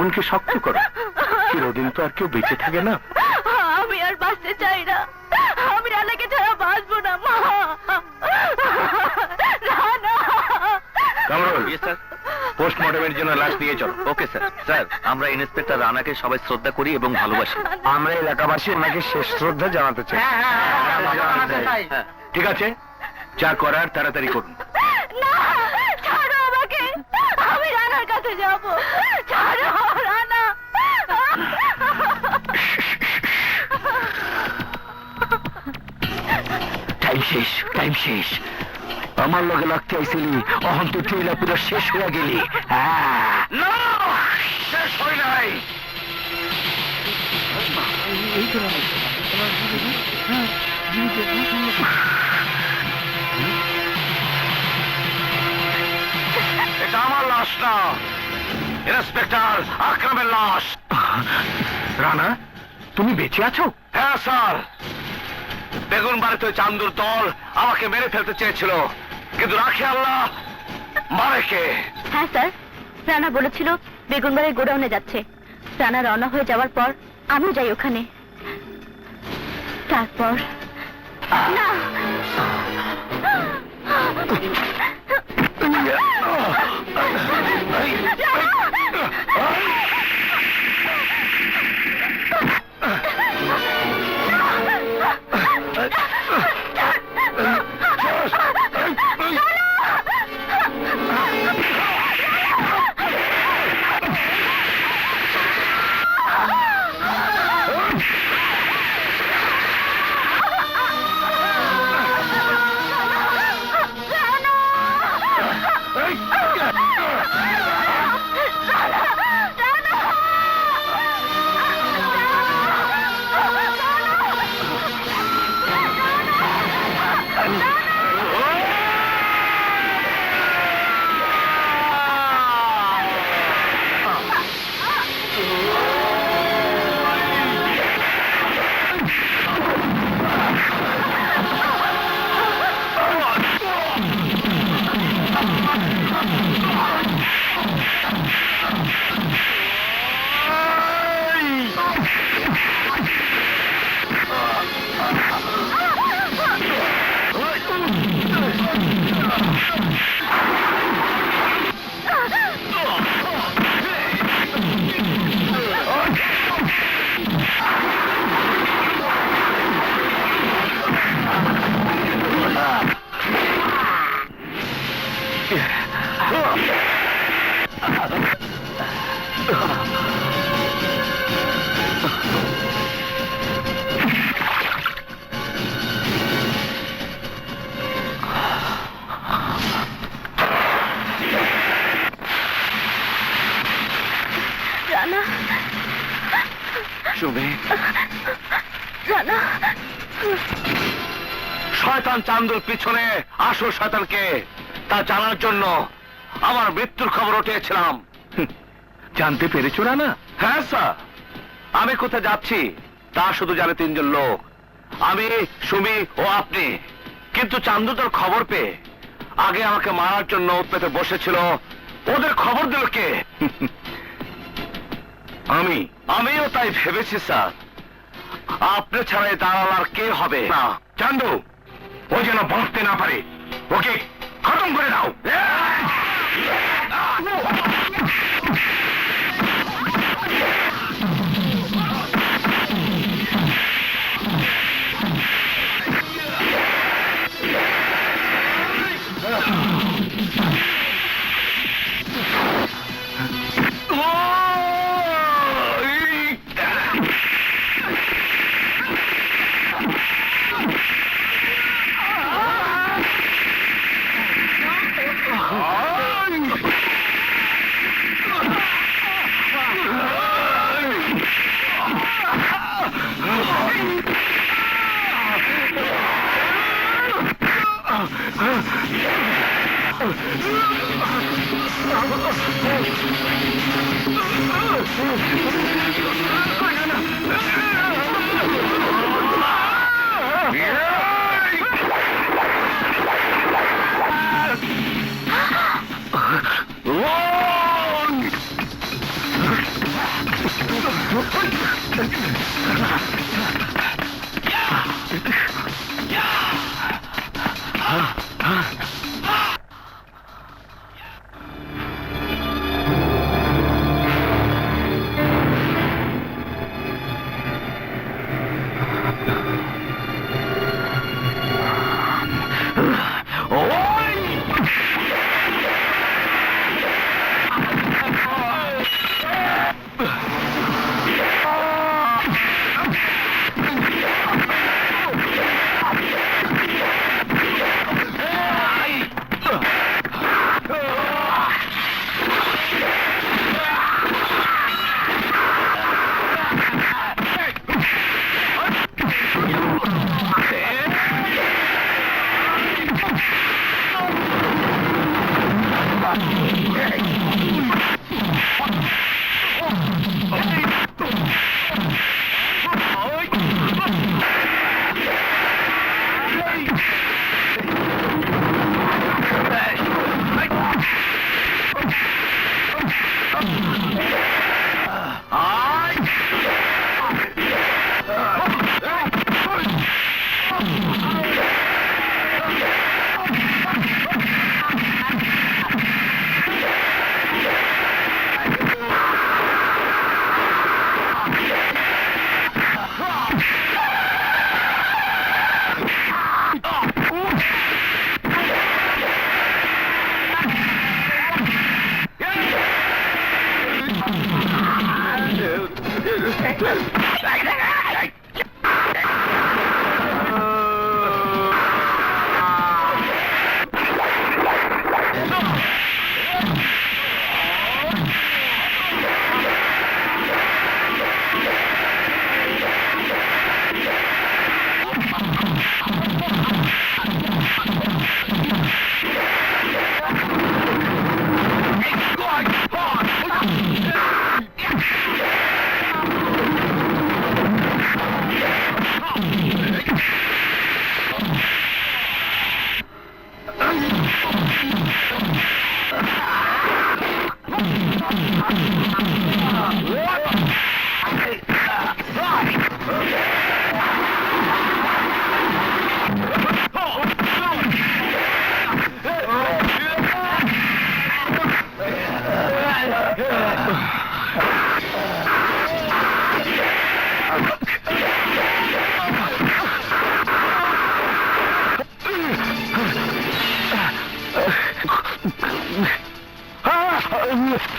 মনকে শক্ত করো, চিরদিন তো আর কেউ বেঁচে থাকে না। আমি আর বাঁচতে চাই না, আমি রানাকে ছাড়া বাঁচবো না মা। রানা। কামরুল, পোস্টমর্টমের জন্য লাশ নিয়ে চলো। Okay sir. স্যার, আমরা ইন্সপেক্টর রানাকে সবাই শ্রদ্ধা করি এবং ভালোবাসি। আমরা এলাকাবাসী ওনাকে শেষ শ্রদ্ধা জানাতে চাই। ঠিক আছে, যা করার তাড়াতাড়ি করুন। না, ছাড়ো আমাকে, আমি রানার কাছে যাব। ছাড়ো রানা। টাইম শেষ, টাইম শেষ। আমার লগে লাগতে আইছিলি, অহন তুই ট্রেইলা পুরো শেষ হয়ে গেলি। না, শেষ হয় নাই। এটা আমার লাশ না, ইন্সপেক্টর আকরামের লাশ। রানা, তুমি বেঁচে আছো? হ্যাঁ স্যার। বেগুন বাড়িতে চান্দুর দল আমাকে মেরে ফেলতে চেয়েছিল, কিন্তু রাখে আল্লাহ, মারে কে? হ্যাঁ স্যার, রানা বলেছিল বেগুনবাড়ির গোডাউনে যাচ্ছে। রানা রওনা হয়ে যাওয়ার পর আমিও যাই ওখানে। তারপর না, রানা, সুমি, রানা। শয়তান চান্দুর পিছনে আসল শয়তানকে তা জানার জন্য আমার মৃত্যুর খবর উঠিয়েছিলাম। জানতে পেরেছো না? হ্যাঁ স্যার, আমি কোথায় যাচ্ছি তা শুধু জানে তিনজন লোক, আমি, সুমি ও আপনি। কিন্তু চান্দুদের খবর পেয়ে আগে আমাকে মারার জন্য পেতে বসেছিল, ওদের খবর দিল কে? আমিও তাই ভেবেছি স্যার। আপনি ছাড়াই দাঁড়াল আর কে হবে? না, চান্দু ও যেন বাঁচতে না পারে, ওকে খতম করে দাও।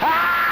Ah!